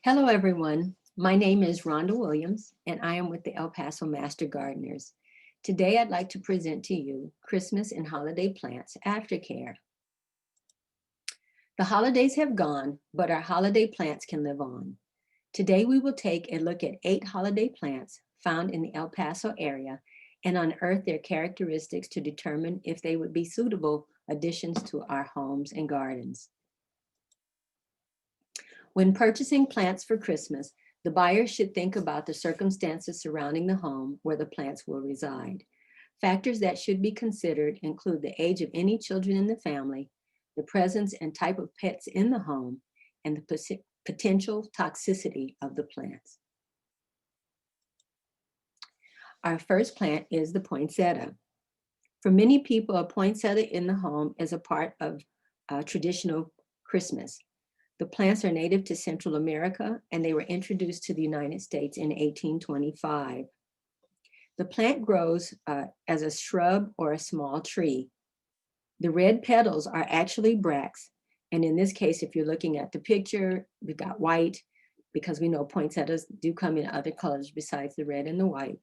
Hello, everyone. My name is Rhonda Williams, and I am with the El Paso Master Gardeners. Today, I'd like to present to you Christmas and Holiday Plants Aftercare. The holidays have gone, but our holiday plants can live on. Today, we will take a look at 8 holiday plants found in the El Paso area and unearth their characteristics to determine if they would be suitable additions to our homes and gardens. When purchasing plants for Christmas, the buyer should think about the circumstances surrounding the home where the plants will reside. Factors that should be considered include the age of any children in the family, the presence and type of pets in the home, and the potential toxicity of the plants. Our first plant is the poinsettia. For many people, a poinsettia in the home is a part of traditional Christmas. The plants are native to Central America, and they were introduced to the United States in 1825. The plant grows as a shrub or a small tree. The red petals are actually bracts, and in this case, if you're looking at the picture, we've got white, because we know poinsettias do come in other colors besides the red and the white.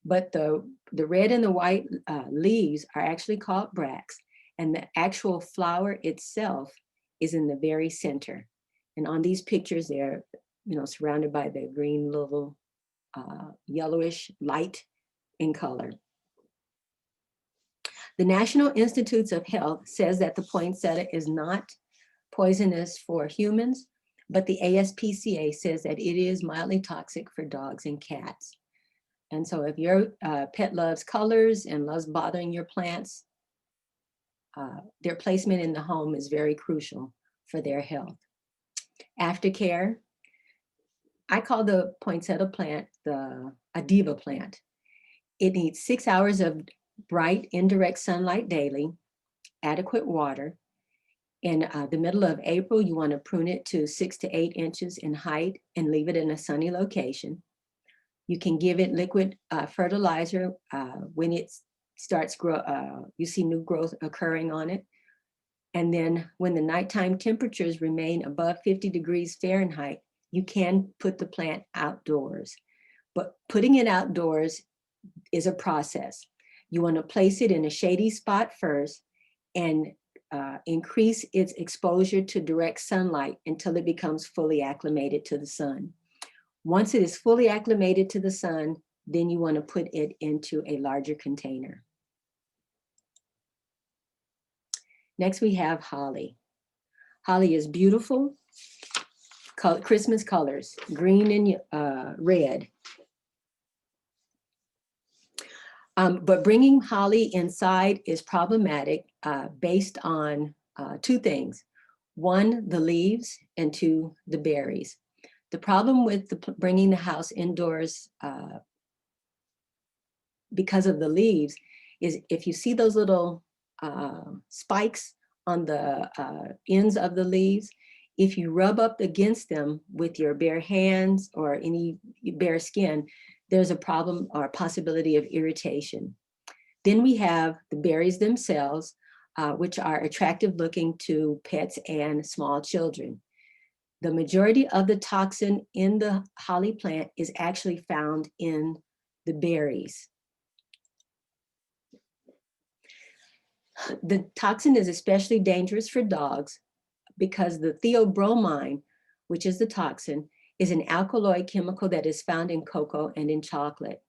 But the red and the white leaves are actually called bracts, and the actual flower itself is in the very center. And on these pictures, they're surrounded by the green little yellowish light in color. The National Institutes of Health says that the poinsettia is not poisonous for humans, but the ASPCA says that it is mildly toxic for dogs and cats. And so if your pet loves colors and loves bothering your plants, their placement in the home is very crucial for their health. Aftercare, I call the poinsettia plant a diva plant. It needs 6 hours of bright indirect sunlight daily, adequate water. In the middle of April, you want to prune it to 6 to 8 inches in height and leave it in a sunny location. You can give it liquid fertilizer when it starts you see new growth occurring on it. And then when the nighttime temperatures remain above 50 degrees Fahrenheit, you can put the plant outdoors. But putting it outdoors is a process. You want to place it in a shady spot first and increase its exposure to direct sunlight until it becomes fully acclimated to the sun. Once it is fully acclimated to the sun, then you want to put it into a larger container. Next, we have holly. Holly is beautiful, Christmas colors, green and red. But bringing holly inside is problematic based on 2 things. 1, the leaves, and 2, the berries. The problem with bringing the house indoors because of the leaves is if you see those little spikes on the ends of the leaves, if you rub up against them with your bare hands or any bare skin, there's a problem or a possibility of irritation. Then we have the berries themselves, which are attractive looking to pets and small children. The majority of the toxin in the holly plant is actually found in the berries. The toxin is especially dangerous for dogs because the theobromine, which is the toxin, is an alkaloid chemical that is found in cocoa and in chocolate.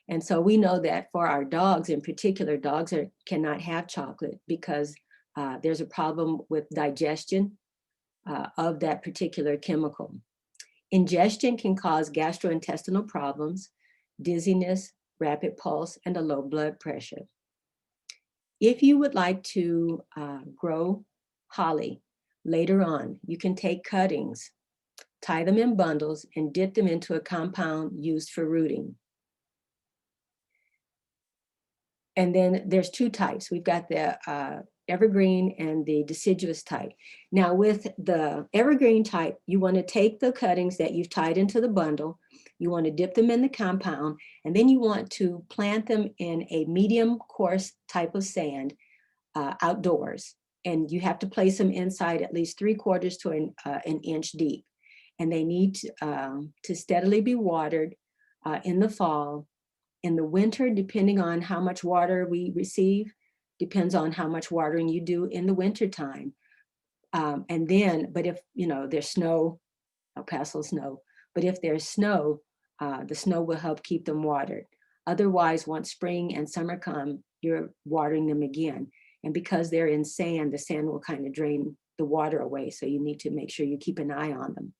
And so we know that for our dogs in particular, dogs cannot have chocolate because there's a problem with digestion of that particular chemical. Ingestion can cause gastrointestinal problems, dizziness, rapid pulse, and a low blood pressure. If you would like to grow holly later on, you can take cuttings, tie them in bundles, and dip them into a compound used for rooting. And then there's 2 types. We've got the evergreen and the deciduous type. Now with the evergreen type, you want to take the cuttings that you've tied into the bundle, you want to dip them in the compound, and then you want to plant them in a medium coarse type of sand outdoors. And you have to place them inside at least 3/4 to an inch deep. and they need to steadily be watered in the fall. In the winter, depending on how much water we receive, depends on how much watering you do in the winter time. And then, but if, you know, there's snow, El Paso snow, but if there's snow, the snow will help keep them watered. Otherwise, once spring and summer come, you're watering them again. And because they're in sand, the sand will kind of drain the water away. So you need to make sure you keep an eye on them.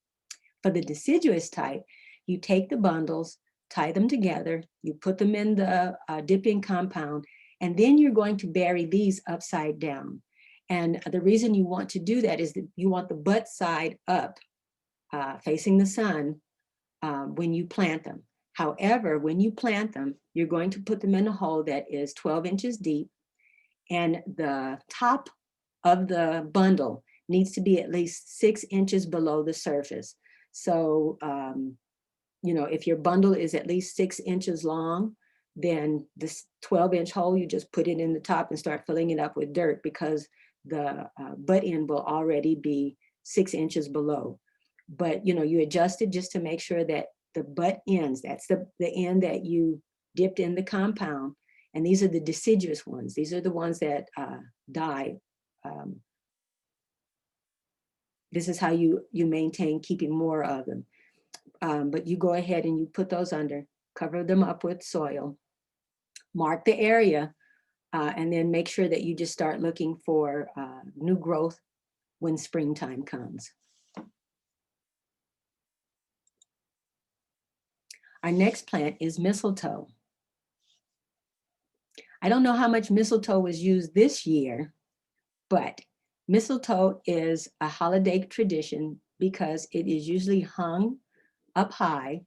For the deciduous type, you take the bundles, tie them together, you put them in the dipping compound, and then you're going to bury these upside down. And the reason you want to do that is that you want the butt side up, facing the sun when you plant them. However, when you plant them, you're going to put them in a hole that is 12 inches deep, and the top of the bundle needs to be at least 6 inches below the surface. So, you know, if your bundle is at least 6 inches long, then this 12-inch hole, you just put it in the top and start filling it up with dirt, because the butt end will already be 6 inches below. But, you know, you adjust it just to make sure that the butt ends, that's the end that you dipped in the compound. And these are the deciduous ones. These are the ones that die. This is how you maintain keeping more of them. But you go ahead and you put those under, cover them up with soil, mark the area, and then make sure that you just start looking for new growth when springtime comes. Our next plant is mistletoe. I don't know how much mistletoe was used this year, but mistletoe is a holiday tradition because it is usually hung up high,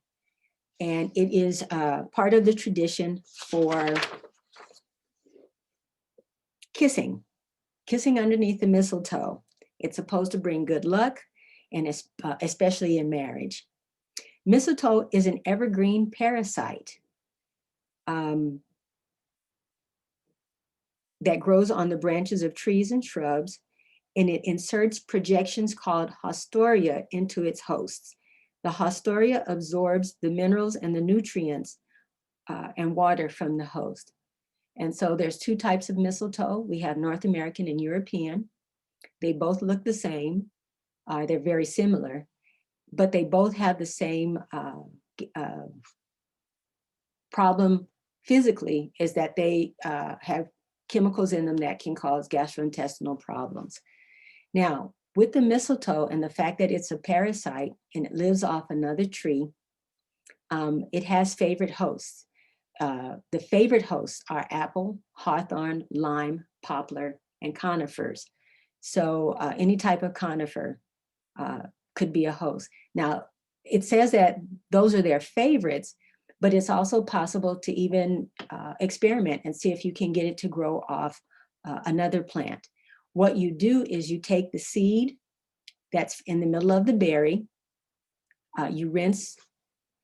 and it is part of the tradition for kissing underneath the mistletoe. It's supposed to bring good luck, and especially in marriage. Mistletoe is an evergreen parasite that grows on the branches of trees and shrubs, and it inserts projections called haustoria into its hosts. The haustoria absorbs the minerals and the nutrients and water from the host. And so there's two types of mistletoe. We have North American and European. They both look the same. They're very similar, but they both have the same problem physically, is that they have chemicals in them that can cause gastrointestinal problems. Now, with the mistletoe and the fact that it's a parasite and it lives off another tree, it has favorite hosts. The favorite hosts are apple, hawthorn, lime, poplar, and conifers. So any type of conifer could be a host. Now, it says that those are their favorites, but it's also possible to even experiment and see if you can get it to grow off another plant. What you do is you take the seed that's in the middle of the berry, you rinse,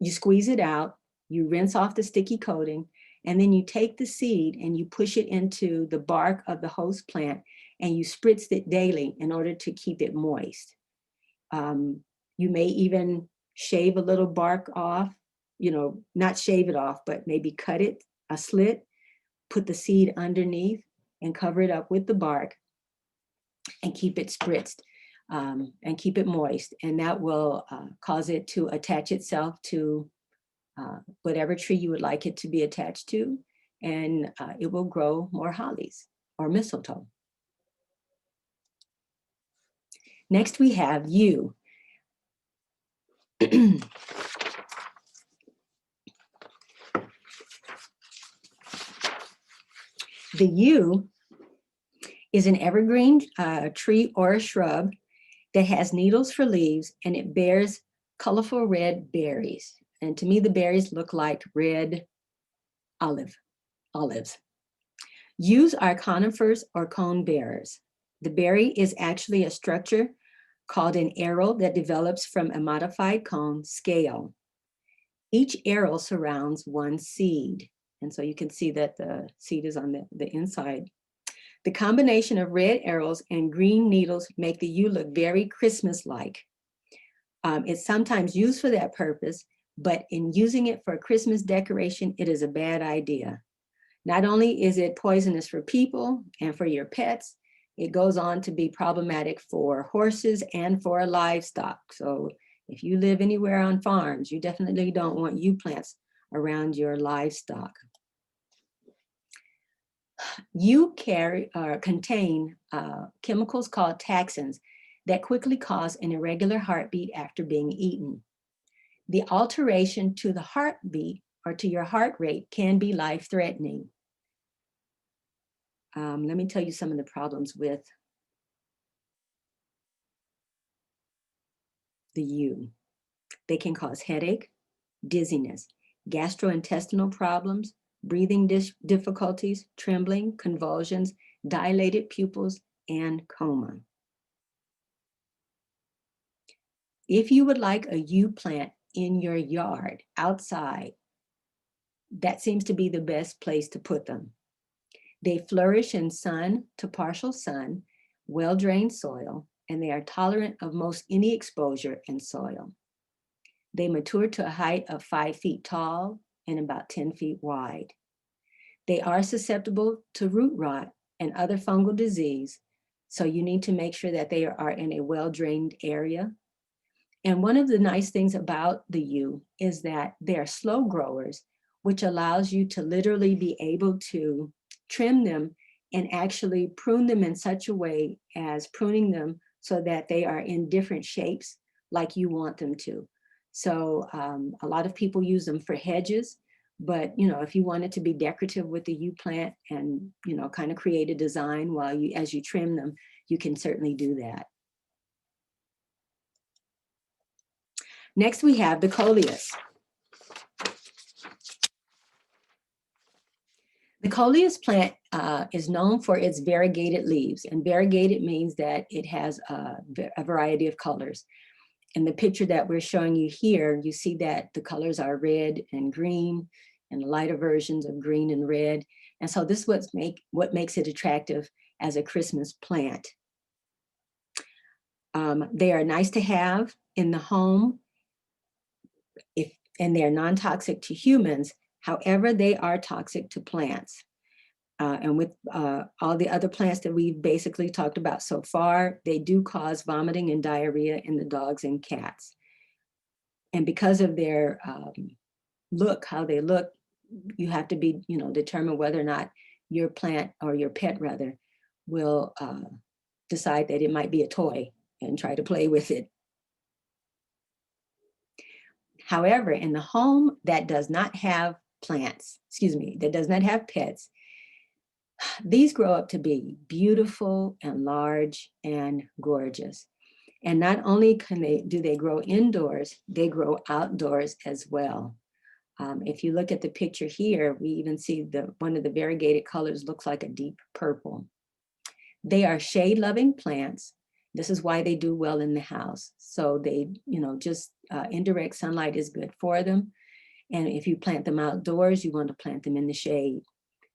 you squeeze it out, you rinse off the sticky coating, and then you take the seed and you push it into the bark of the host plant, and you spritz it daily in order to keep it moist. You may even shave a little bark off, you know, not shave it off, but maybe cut it, a slit, put the seed underneath and cover it up with the bark and keep it spritzed and keep it moist. And that will cause it to attach itself to whatever tree you would like it to be attached to, and it will grow more hollies or mistletoe. Next we have yew. The yew is an evergreen tree or a shrub that has needles for leaves, and it bears colorful red berries. And to me, the berries look like red olives. Yews are conifers or cone bearers. The berry is actually a structure called an aril that develops from a modified cone scale. Each aril surrounds one seed. And so you can see that the seed is on the inside. The combination of red arils and green needles make the yew look very Christmas-like. It's sometimes used for that purpose, but in using it for a Christmas decoration, it is a bad idea. Not only is it poisonous for people and for your pets, it goes on to be problematic for horses and for livestock. So if you live anywhere on farms, you definitely don't want yew plants around your livestock. Yew contain chemicals called taxons that quickly cause an irregular heartbeat after being eaten. The alteration to the heartbeat or to your heart rate can be life-threatening. Let me tell you some of the problems with the yew. They can cause headache, dizziness, gastrointestinal problems, breathing difficulties, trembling, convulsions, dilated pupils, and coma. If you would like a yew plant in your yard, outside, that seems to be the best place to put them. They flourish in sun to partial sun, well-drained soil, and they are tolerant of most any exposure in soil. They mature to a height of 5 feet tall and about 10 feet wide. They are susceptible to root rot and other fungal disease, so you need to make sure that they are in a well-drained area. And one of the nice things about the yew is that they're slow growers, which allows you to literally be able to trim them and actually prune them in such a way as pruning them so that they are in different shapes like you want them to. So a lot of people use them for hedges, but if you wanted to be decorative with the yew plant and kind of create a design while as you trim them, you can certainly do that. Next, we have the Coleus. The Coleus plant is known for its variegated leaves, and variegated means that it has a variety of colors. In the picture that we're showing you here, you see that the colors are red and green and lighter versions of green and red. And so this is what makes it attractive as a Christmas plant. They are nice to have in the home, and they're non-toxic to humans. However, they are toxic to plants. And with all the other plants that we've basically talked about so far, they do cause vomiting and diarrhea in the dogs and cats. And because of their how they look, you have to be, determine whether or not your plant or your pet rather will decide that it might be a toy and try to play with it. However, in the home that does not have that does not have pets, these grow up to be beautiful and large and gorgeous. And not only do they grow indoors, they grow outdoors as well. If you look at the picture here, we even see one of the variegated colors looks like a deep purple. They are shade-loving plants. This is why they do well in the house. So they, just indirect sunlight is good for them. And if you plant them outdoors, you want to plant them in the shade.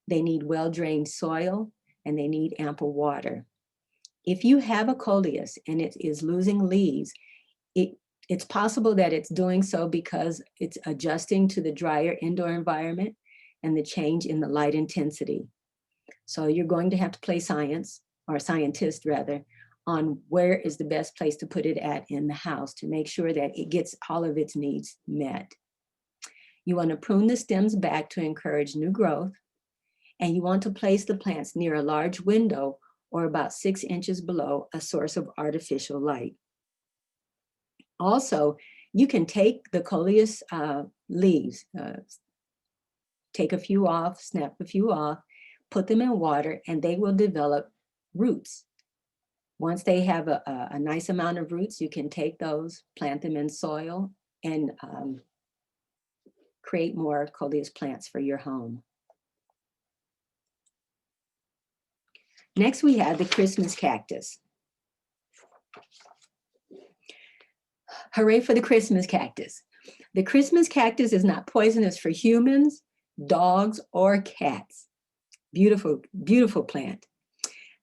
They need well-drained soil and they need ample water. If you have a Coleus and it is losing leaves, it's possible that it's doing so because it's adjusting to the drier indoor environment and the change in the light intensity. So you're going to have to play science, or scientist rather, on where is the best place to put it at in the house to make sure that it gets all of its needs met. You want to prune the stems back to encourage new growth, and you want to place the plants near a large window or about 6 inches below a source of artificial light. Also, you can take the Coleus leaves, take a few off, snap a few off, put them in water, and they will develop roots. Once they have a nice amount of roots, you can take those, plant them in soil, and create more Coleus plants for your home. Next, we have the Christmas cactus. Hooray for the Christmas cactus. The Christmas cactus is not poisonous for humans, dogs, or cats. Beautiful, beautiful plant.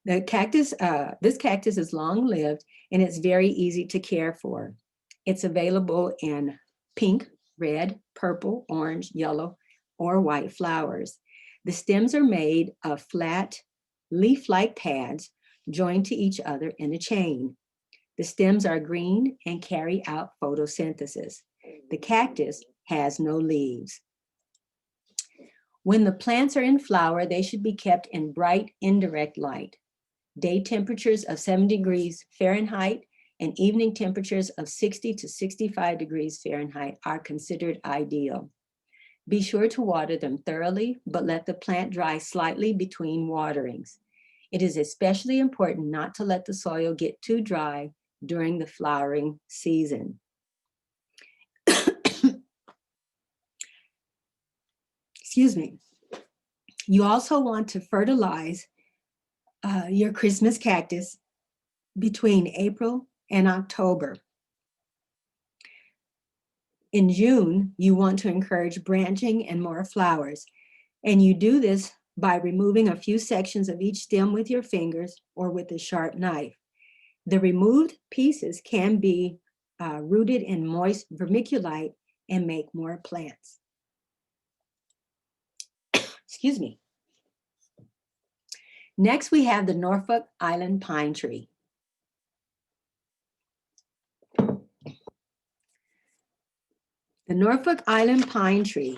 The cactus, this cactus is long-lived and it's very easy to care for. It's available in pink, red, purple, orange, yellow, or white flowers. The stems are made of flat, leaf-like pads joined to each other in a chain. The stems are green and carry out photosynthesis. The cactus has no leaves. When the plants are in flower, they should be kept in bright, indirect light. Day temperatures of 70 degrees Fahrenheit and evening temperatures of 60 to 65 degrees Fahrenheit are considered ideal. Be sure to water them thoroughly, but let the plant dry slightly between waterings. It is especially important not to let the soil get too dry during the flowering season. Excuse me. You also want to fertilize your Christmas cactus between April and October. In June, you want to encourage branching and more flowers. And you do this by removing a few sections of each stem with your fingers or with a sharp knife. The removed pieces can be rooted in moist vermiculite and make more plants. Excuse me. Next, we have the Norfolk Island pine tree. The Norfolk Island pine tree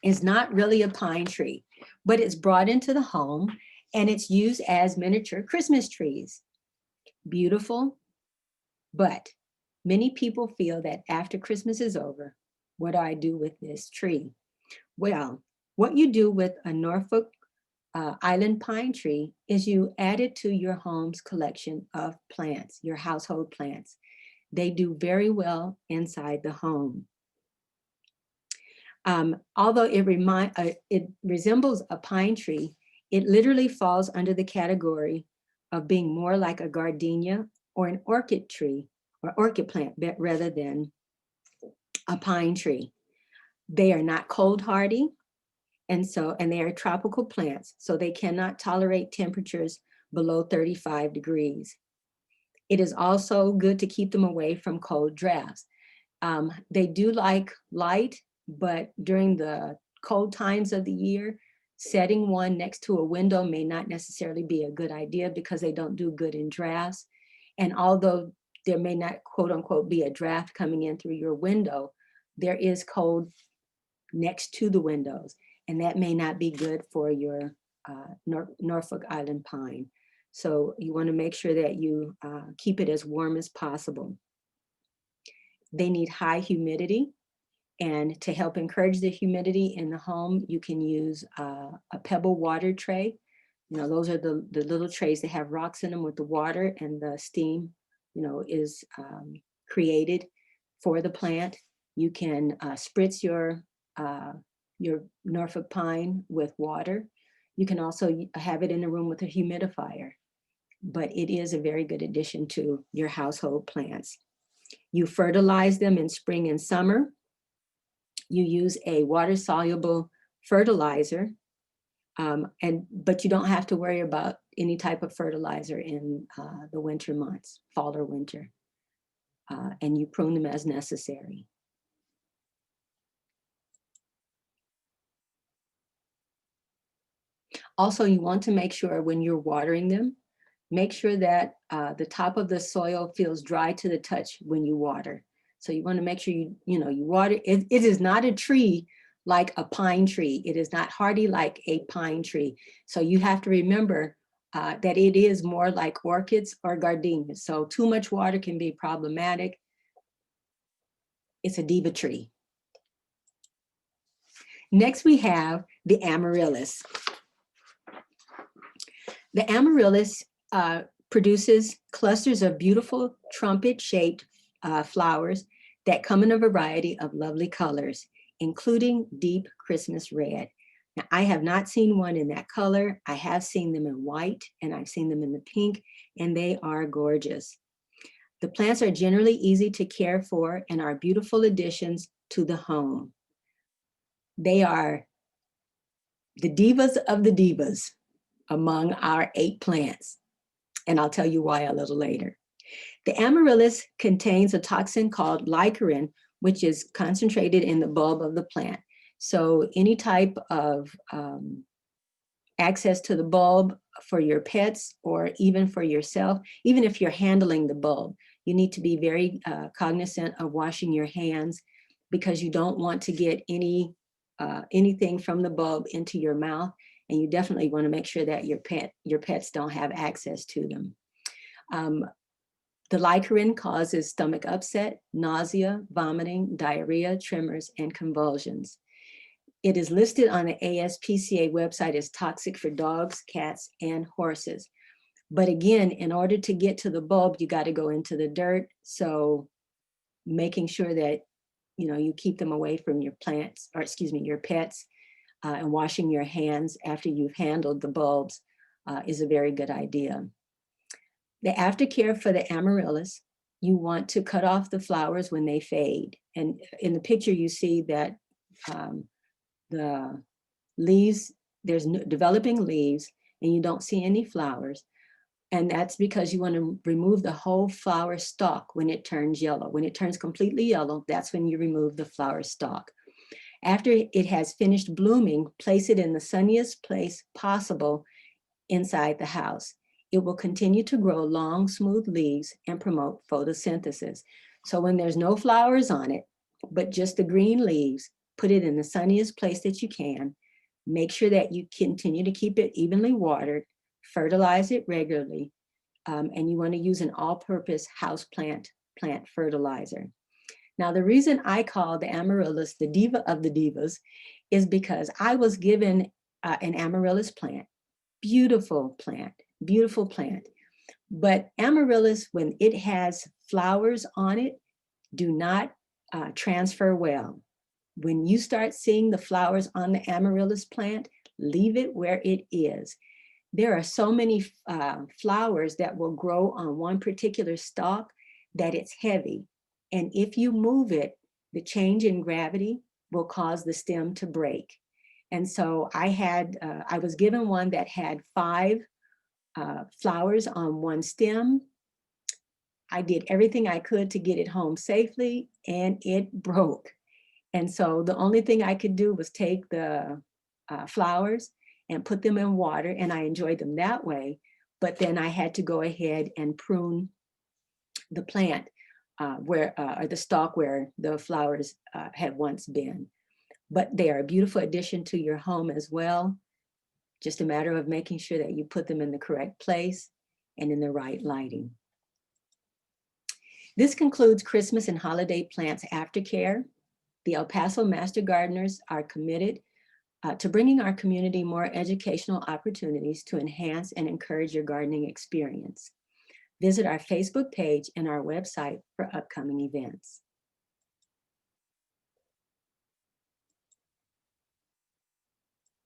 is not really a pine tree, but it's brought into the home and it's used as miniature Christmas trees. Beautiful, but many people feel that after Christmas is over, what do I do with this tree? Well, what you do with a Norfolk Island pine tree is you add it to your home's collection of plants, your household plants. They do very well inside the home. Although it resembles a pine tree, it literally falls under the category of being more like a gardenia or an orchid tree or orchid plant rather than a pine tree. They are not cold hardy, and they are tropical plants, so they cannot tolerate temperatures below 35 degrees. It is also good to keep them away from cold drafts. They do like light, but during the cold times of the year, setting one next to a window may not necessarily be a good idea because they don't do good in drafts. And although there may not, quote unquote, be a draft coming in through your window, there is cold next to the windows, and that may not be good for your Norfolk Island pine. So you want to make sure that you keep it as warm as possible. They need high humidity, and to help encourage the humidity in the home, you can use a pebble water tray. You know, those are the little trays that have rocks in them with the water, and the steam, you know, is created for the plant. You can spritz your Norfolk pine with water. You can also have it in a room with a humidifier, but it is a very good addition to your household plants. You fertilize them in spring and summer. You use a water-soluble fertilizer, but you don't have to worry about any type of fertilizer in the winter months, fall or winter, and you prune them as necessary. Also, you want to make sure when you're watering them, make sure that the top of the soil feels dry to the touch when you water. So you want to make sure you water. It is not a tree like a pine tree. It is not hardy like a pine tree. So you have to remember that it is more like orchids or gardenias. So too much water can be problematic. It's a diva tree. Next, we have the Amaryllis. The Amaryllis produces clusters of beautiful trumpet-shaped flowers that come in a variety of lovely colors, including deep Christmas red. Now, I have not seen one in that color. I have seen them in white, and I've seen them in the pink, and they are gorgeous. The plants are generally easy to care for and are beautiful additions to the home. They are the divas of the divas among our 8 plants, and I'll tell you why a little later. The Amaryllis contains a toxin called lycorin, which is concentrated in the bulb of the plant. So any type of access to the bulb for your pets or even for yourself, even if you're handling the bulb, you need to be very cognizant of washing your hands, because you don't want to get anything from the bulb into your mouth, and you definitely want to make sure that your pets don't have access to them. The lycorin causes stomach upset, nausea, vomiting, diarrhea, tremors, and convulsions. It is listed on the ASPCA website as toxic for dogs, cats, and horses. But again, in order to get to the bulb, you got to go into the dirt. So making sure that you keep them away from your plants, or excuse me, your pets, and washing your hands after you've handled the bulbs is a very good idea. The aftercare for the Amaryllis, you want to cut off the flowers when they fade. And in the picture, you see that the leaves, there's developing leaves, and you don't see any flowers. And that's because you want to remove the whole flower stalk when it turns yellow. When it turns completely yellow, that's when you remove the flower stalk. After it has finished blooming, place it in the sunniest place possible inside the house. It will continue to grow long, smooth leaves and promote photosynthesis. So when there's no flowers on it, but just the green leaves, put it in the sunniest place that you can. Make sure that you continue to keep it evenly watered, fertilize it regularly, and you want to use an all-purpose house plant fertilizer. Now, the reason I call the Amaryllis the diva of the divas is because I was given an Amaryllis plant. Beautiful plant, beautiful plant. But Amaryllis, when it has flowers on it, do not transfer well. When you start seeing the flowers on the Amaryllis plant, leave it where it is. There are so many flowers that will grow on one particular stalk that it's heavy. And if you move it, the change in gravity will cause the stem to break. And so I was given one that had 5 flowers on one stem. I did everything I could to get it home safely, and it broke. And so the only thing I could do was take the flowers and put them in water, and I enjoyed them that way. But then I had to go ahead and prune the plant or the stalk where the flowers had once been. But they are a beautiful addition to your home as well. Just a matter of making sure that you put them in the correct place and in the right lighting. This concludes Christmas and holiday plants aftercare. The El Paso Master Gardeners are committed to bringing our community more educational opportunities to enhance and encourage your gardening experience. Visit our Facebook page and our website for upcoming events.